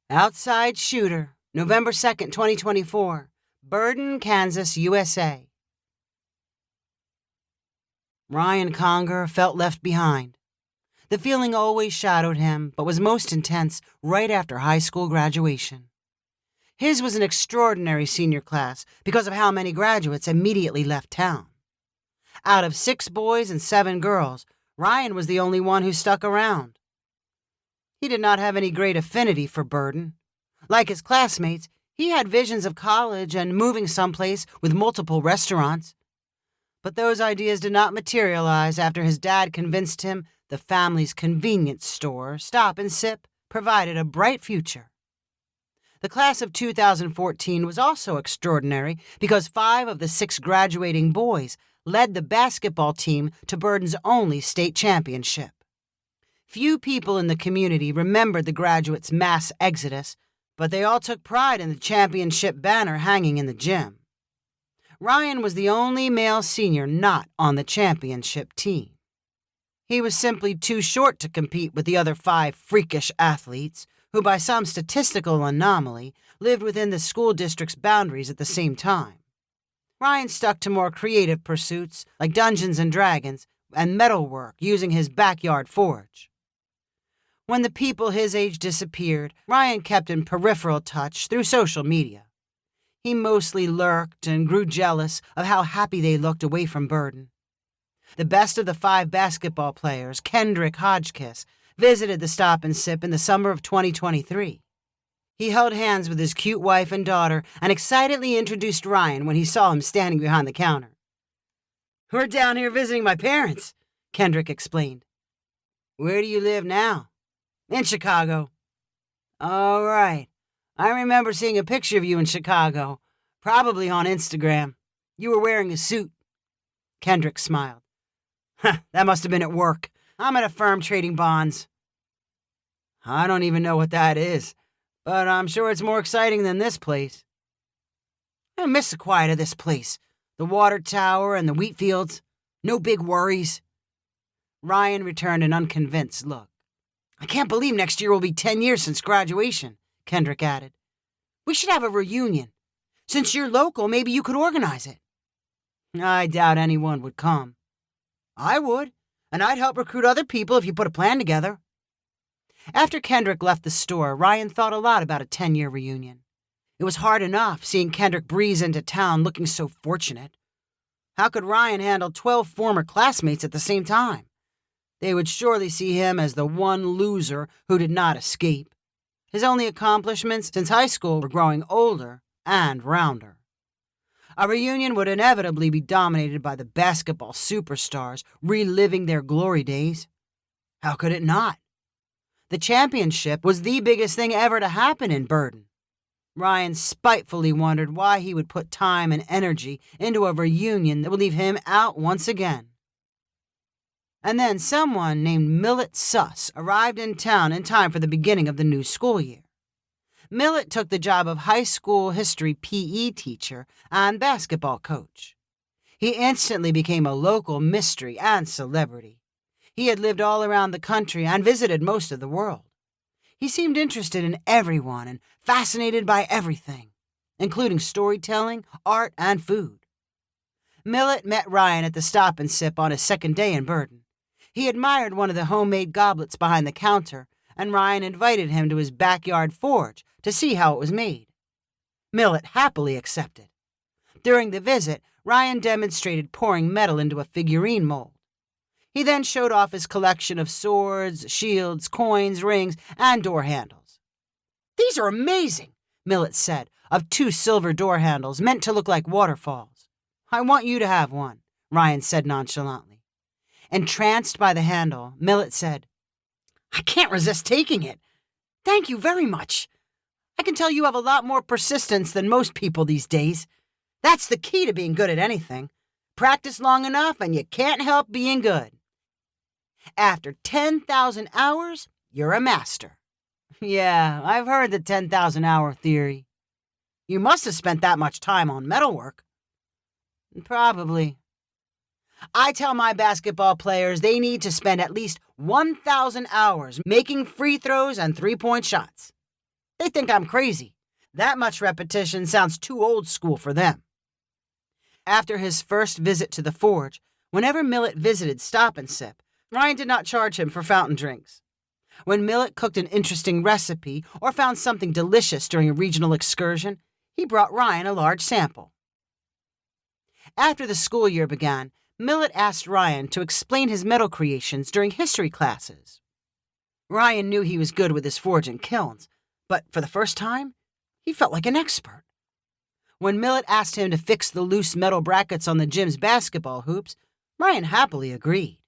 Outside shooter, November 2nd, 2024. Burden, Kansas, USA. Ryan Conger felt left behind. The feeling always shadowed him, but was most intense right after high school graduation. His was an extraordinary senior class because of how many graduates immediately left town. Out of 6 boys and 7 girls, Ryan was the only one who stuck around. He did not have any great affinity for Burden. Like his classmates, he had visions of college and moving someplace with multiple restaurants. But those ideas did not materialize after his dad convinced him the family's convenience store, Stop and Sip, provided a bright future. The class of 2014 was also extraordinary because 5 of the 6 graduating boys led the basketball team to Burden's only state championship. Few people in the community remembered the graduates' mass exodus, but they all took pride in the championship banner hanging in the gym. Ryan was the only male senior not on the championship team. He was simply too short to compete with the other 5 freakish athletes, who by some statistical anomaly lived within the school district's boundaries at the same time. Ryan stuck to more creative pursuits like Dungeons and Dragons and metalwork using his backyard forge. When the people his age disappeared, Ryan kept in peripheral touch through social media. He mostly lurked and grew jealous of how happy they looked away from Burden. The best of the 5 basketball players, Kendrick Hodgkiss, visited the Stop and Sip in the summer of 2023. He held hands with his cute wife and daughter and excitedly introduced Ryan when he saw him standing behind the counter. "We're down here visiting my parents," Kendrick explained. "Where do you live now?" "In Chicago." "All right. I remember seeing a picture of you in Chicago, probably on Instagram. You were wearing a suit." Kendrick smiled. "That must have been at work. I'm at a firm trading bonds." "I don't even know what that is, but I'm sure it's more exciting than this place." "I miss the quiet of this place. The water tower and the wheat fields. No big worries." Ryan returned an unconvinced look. "I can't believe next year will be 10 years since graduation," Kendrick added. "We should have a reunion. Since you're local, maybe you could organize it." "I doubt anyone would come." "I would, and I'd help recruit other people if you put a plan together." After Kendrick left the store, Ryan thought a lot about a 10-year reunion. It was hard enough seeing Kendrick breeze into town looking so fortunate. How could Ryan handle 12 former classmates at the same time? They would surely see him as the one loser who did not escape. His only accomplishments since high school were growing older and rounder. A reunion would inevitably be dominated by the basketball superstars reliving their glory days. How could it not? The championship was the biggest thing ever to happen in Burden. Ryan spitefully wondered why he would put time and energy into a reunion that would leave him out once again. And then someone named Millet Suss arrived in town in time for the beginning of the new school year. Millet took the job of high school history PE teacher and basketball coach. He instantly became a local mystery and celebrity. He had lived all around the country and visited most of the world. He seemed interested in everyone and fascinated by everything, including storytelling, art, and food. Millet met Ryan at the Stop and Sip on his second day in Burden. He admired one of the homemade goblets behind the counter, and Ryan invited him to his backyard forge to see how it was made. Millet happily accepted. During the visit, Ryan demonstrated pouring metal into a figurine mold. He then showed off his collection of swords, shields, coins, rings, and door handles. "These are amazing," Millet said, of 2 silver door handles meant to look like waterfalls. "I want you to have one," Ryan said nonchalantly. Entranced by the handle, Millet said, "I can't resist taking it. Thank you very much. I can tell you have a lot more persistence than most people these days. That's the key to being good at anything. Practice long enough and you can't help being good. After 10,000 hours, you're a master." "Yeah, I've heard the 10,000-hour theory." "You must have spent that much time on metalwork." "Probably." "I tell my basketball players they need to spend at least 1,000 hours making free throws and 3-point shots." They think I'm crazy. That much repetition sounds too old school for them. After his first visit to the forge, whenever Millet visited Stop and Sip, Ryan did not charge him for fountain drinks. When Millet cooked an interesting recipe or found something delicious during a regional excursion, he brought Ryan a large sample. After the school year began, Millet asked Ryan to explain his metal creations during history classes. Ryan knew he was good with his forge and kilns, but for the first time, he felt like an expert. When Millet asked him to fix the loose metal brackets on the gym's basketball hoops, Ryan happily agreed.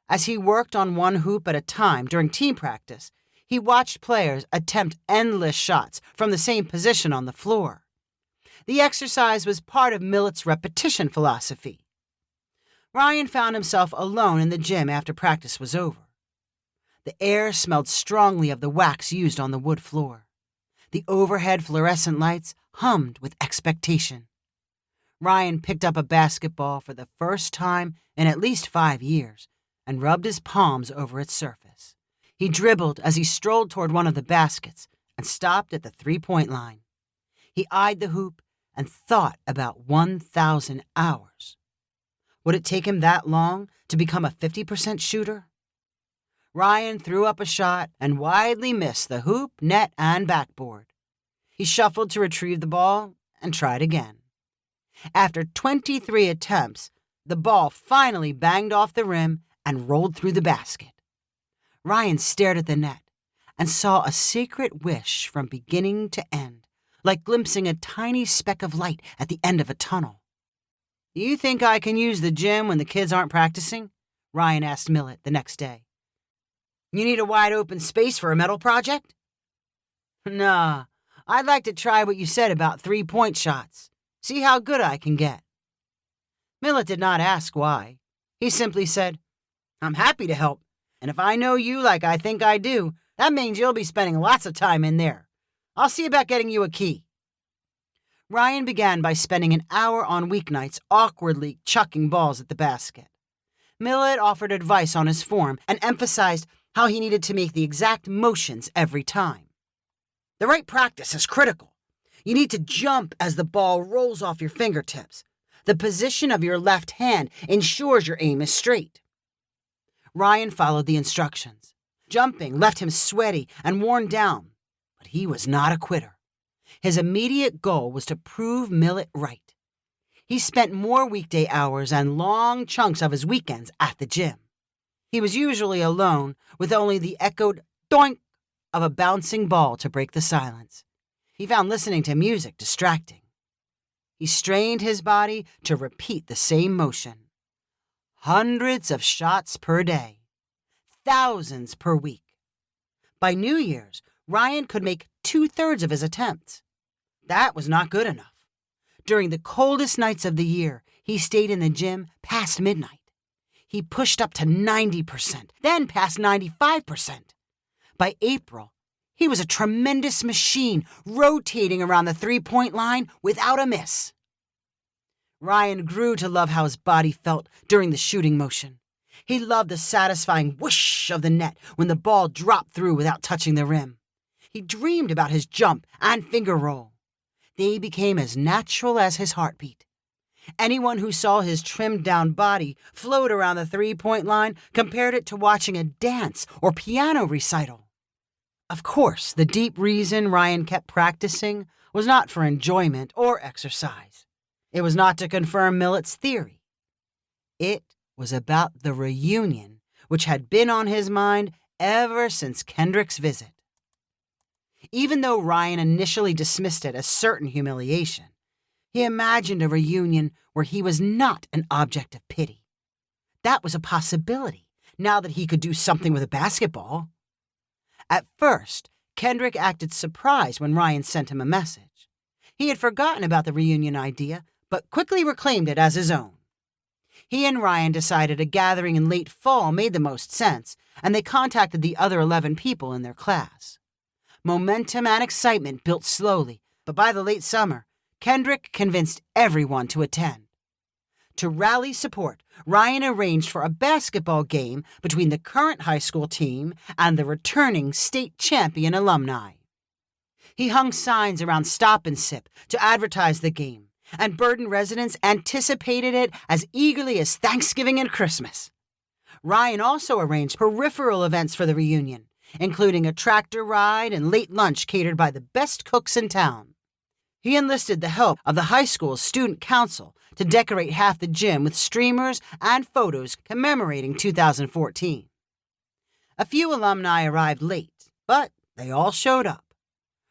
As he worked on one hoop at a time during team practice, he watched players attempt endless shots from the same position on the floor. The exercise was part of Millet's repetition philosophy. Ryan found himself alone in the gym after practice was over. The air smelled strongly of the wax used on the wood floor. The overhead fluorescent lights hummed with expectation. Ryan picked up a basketball for the first time in at least 5 years and rubbed his palms over its surface. He dribbled as he strolled toward one of the baskets and stopped at the three-point line. He eyed the hoop and thought about 1,000 hours. Would it take him that long to become a 50% shooter? Ryan threw up a shot and widely missed the hoop, net, and backboard. He shuffled to retrieve the ball and tried again. After 23 attempts, the ball finally banged off the rim and rolled through the basket. Ryan stared at the net and saw a secret wish from beginning to end, like glimpsing a tiny speck of light at the end of a tunnel. "You think I can use the gym when the kids aren't practicing?" Ryan asked Millet the next day. "You need a wide open space for a metal project?" "Nah, I'd like to try what you said about three-point shots. See how good I can get." Millet did not ask why. He simply said, "I'm happy to help, and if I know you like I think I do, that means you'll be spending lots of time in there. I'll see about getting you a key." Ryan began by spending an hour on weeknights awkwardly chucking balls at the basket. Millet offered advice on his form and emphasized how he needed to make the exact motions every time. "The right practice is critical. You need to jump as the ball rolls off your fingertips. The position of your left hand ensures your aim is straight." Ryan followed the instructions. Jumping left him sweaty and worn down, but he was not a quitter. His immediate goal was to prove Millet right. He spent more weekday hours and long chunks of his weekends at the gym. He was usually alone, with only the echoed doink of a bouncing ball to break the silence. He found listening to music distracting. He strained his body to repeat the same motion. Hundreds of shots per day. Thousands per week. By New Year's, Ryan could make 2/3 of his attempts. That was not good enough. During the coldest nights of the year, he stayed in the gym past midnight. He pushed up to 90%, then past 95%. By April, he was a tremendous machine, rotating around the three-point line without a miss. Ryan grew to love how his body felt during the shooting motion. He loved the satisfying whoosh of the net when the ball dropped through without touching the rim. He dreamed about his jump and finger roll. They became as natural as his heartbeat. Anyone who saw his trimmed-down body float around the three-point line compared it to watching a dance or piano recital. Of course, the deep reason Ryan kept practicing was not for enjoyment or exercise. It was not to confirm Millet's theory. It was about the reunion, which had been on his mind ever since Kendrick's visit. Even though Ryan initially dismissed it as certain humiliation, he imagined a reunion where he was not an object of pity. That was a possibility, now that he could do something with a basketball. At first, Kendrick acted surprised when Ryan sent him a message. He had forgotten about the reunion idea, but quickly reclaimed it as his own. He and Ryan decided a gathering in late fall made the most sense, and they contacted the other 11 people in their class. Momentum and excitement built slowly, but by the late summer, Kendrick convinced everyone to attend. To rally support, Ryan arranged for a basketball game between the current high school team and the returning state champion alumni. He hung signs around Stop and Sip to advertise the game, and Burton residents anticipated it as eagerly as Thanksgiving and Christmas. Ryan also arranged peripheral events for the reunion, including a tractor ride and late lunch catered by the best cooks in town. He enlisted the help of the high school's student council to decorate half the gym with streamers and photos commemorating 2014. A few alumni arrived late, but they all showed up.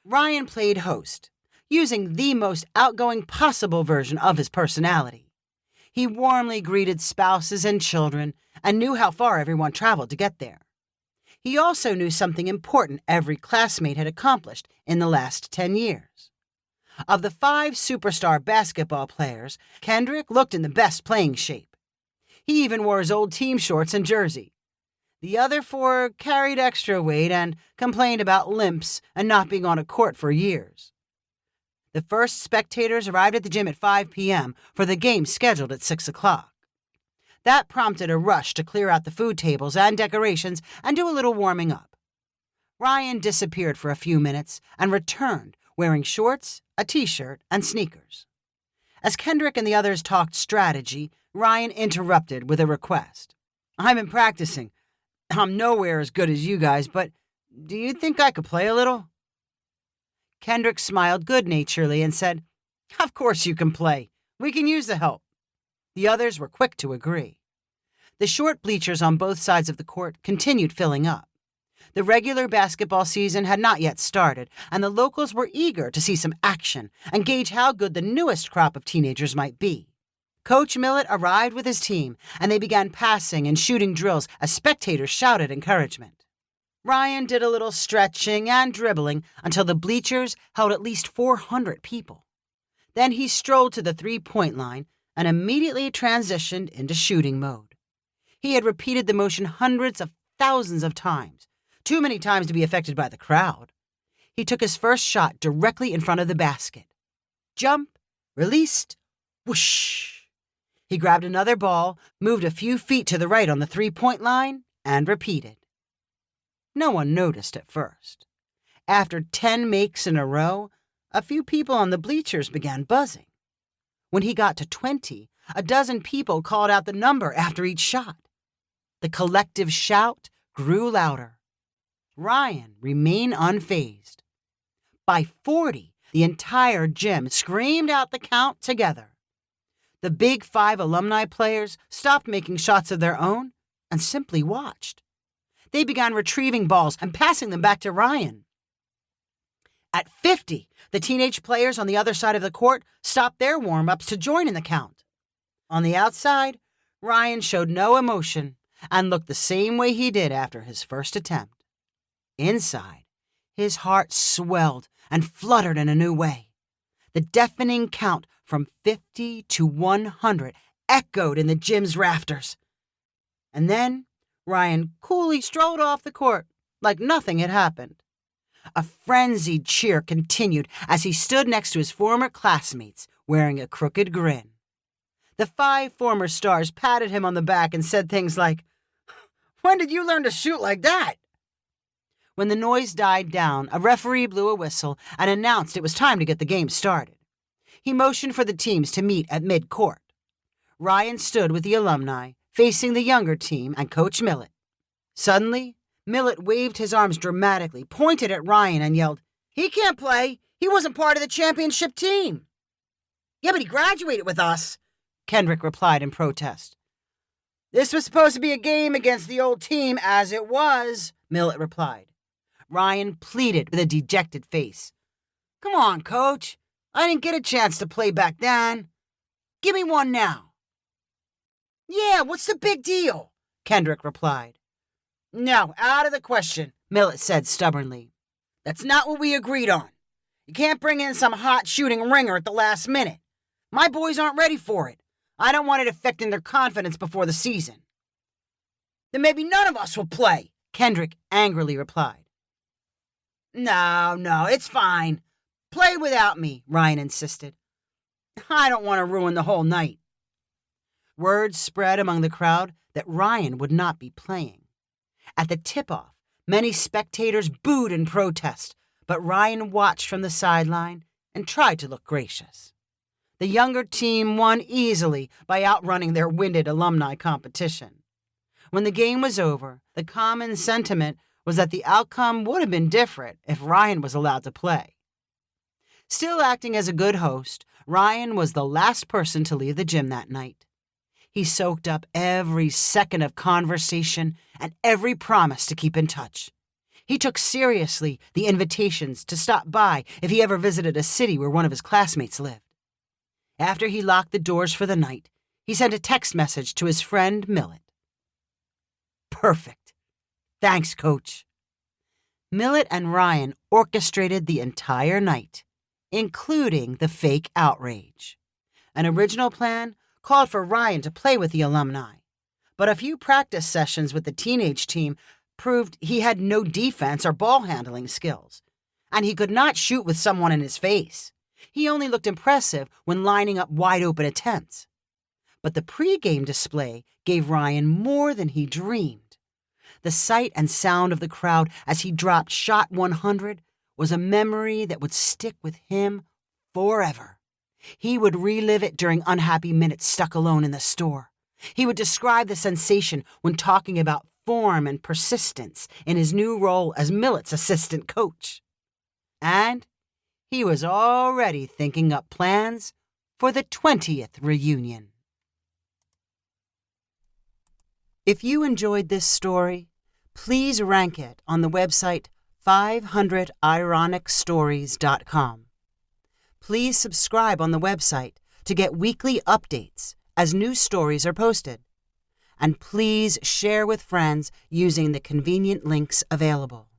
Ryan played host, using the most outgoing possible version of his personality. He warmly greeted spouses and children and knew how far everyone traveled to get there. He also knew something important every classmate had accomplished in the last 10 years. Of the 5 superstar basketball players, Kendrick looked in the best playing shape. He even wore his old team shorts and jersey. The other 4 carried extra weight and complained about limps and not being on a court for years. The first spectators arrived at the gym at 5 p.m. for the game scheduled at 6 o'clock. That prompted a rush to clear out the food tables and decorations and do a little warming up. Ryan disappeared for a few minutes and returned wearing shorts, a t-shirt, and sneakers. As Kendrick and the others talked strategy, Ryan interrupted with a request. "I've been practicing. I'm nowhere as good as you guys, but do you think I could play a little?" Kendrick smiled good-naturedly and said, "Of course you can play. We can use the help." The others were quick to agree. The short bleachers on both sides of the court continued filling up. The regular basketball season had not yet started, and the locals were eager to see some action and gauge how good the newest crop of teenagers might be. Coach Millett arrived with his team, and they began passing and shooting drills as spectators shouted encouragement. Ryan did a little stretching and dribbling until the bleachers held at least 400 people. Then he strolled to the three-point line and immediately transitioned into shooting mode. He had repeated the motion hundreds of thousands of times, too many times to be affected by the crowd. He took his first shot directly in front of the basket. Jump, released, whoosh. He grabbed another ball, moved a few feet to the right on the three-point line, and repeated. No one noticed at first. After 10 makes in a row, a few people on the bleachers began buzzing. When he got to 20, a dozen people called out the number after each shot. The collective shout grew louder. Ryan remained unfazed. By 40, the entire gym screamed out the count together. The Big 5 alumni players stopped making shots of their own and simply watched. They began retrieving balls and passing them back to Ryan. At 50, the teenage players on the other side of the court stopped their warm-ups to join in the count. On the outside, Ryan showed no emotion and looked the same way he did after his first attempt. Inside, his heart swelled and fluttered in a new way. The deafening count from 50 to 100 echoed in the gym's rafters. And then Ryan coolly strolled off the court like nothing had happened. A frenzied cheer continued as he stood next to his former classmates, wearing a crooked grin. The 5 former stars patted him on the back and said things like, "When did you learn to shoot like that?" When the noise died down, a referee blew a whistle and announced it was time to get the game started. He motioned for the teams to meet at mid-court. Ryan stood with the alumni, facing the younger team and Coach Millett. Suddenly, Millett waved his arms dramatically, pointed at Ryan, and yelled, "He can't play. He wasn't part of the championship team." "Yeah, but he graduated with us," Kendrick replied in protest. "This was supposed to be a game against the old team, as it was," Millett replied. Ryan pleaded with a dejected face. "Come on, Coach. I didn't get a chance to play back then. Give me one now." "Yeah, what's the big deal?" Kendrick replied. "No, out of the question," Millett said stubbornly. "That's not what we agreed on. You can't bring in some hot shooting ringer at the last minute. My boys aren't ready for it. I don't want it affecting their confidence before the season." "Then maybe none of us will play," Kendrick angrily replied. No, it's fine. Play without me," Ryan insisted. "I don't want to ruin the whole night." Word spread among the crowd that Ryan would not be playing. At the tip-off, many spectators booed in protest, but Ryan watched from the sideline and tried to look gracious. The younger team won easily by outrunning their winded alumni competition. When the game was over, the common sentiment was that the outcome would have been different if Ryan was allowed to play. Still acting as a good host, Ryan was the last person to leave the gym that night. He soaked up every second of conversation and every promise to keep in touch. He took seriously the invitations to stop by if he ever visited a city where one of his classmates lived. After he locked the doors for the night, he sent a text message to his friend Millet. "Perfect. Thanks, Coach." Millet and Ryan orchestrated the entire night, including the fake outrage. An original plan called for Ryan to play with the alumni, but a few practice sessions with the teenage team proved he had no defense or ball handling skills, and he could not shoot with someone in his face. He only looked impressive when lining up wide-open attempts. But the pregame display gave Ryan more than he dreamed. The sight and sound of the crowd as he dropped shot 100 was a memory that would stick with him forever. He would relive it during unhappy minutes stuck alone in the store. He would describe the sensation when talking about form and persistence in his new role as Millet's assistant coach. And he was already thinking up plans for the 20th reunion. If you enjoyed this story, please rank it on the website 500ironicstories.com. Please subscribe on the website to get weekly updates as new stories are posted. And please share with friends using the convenient links available.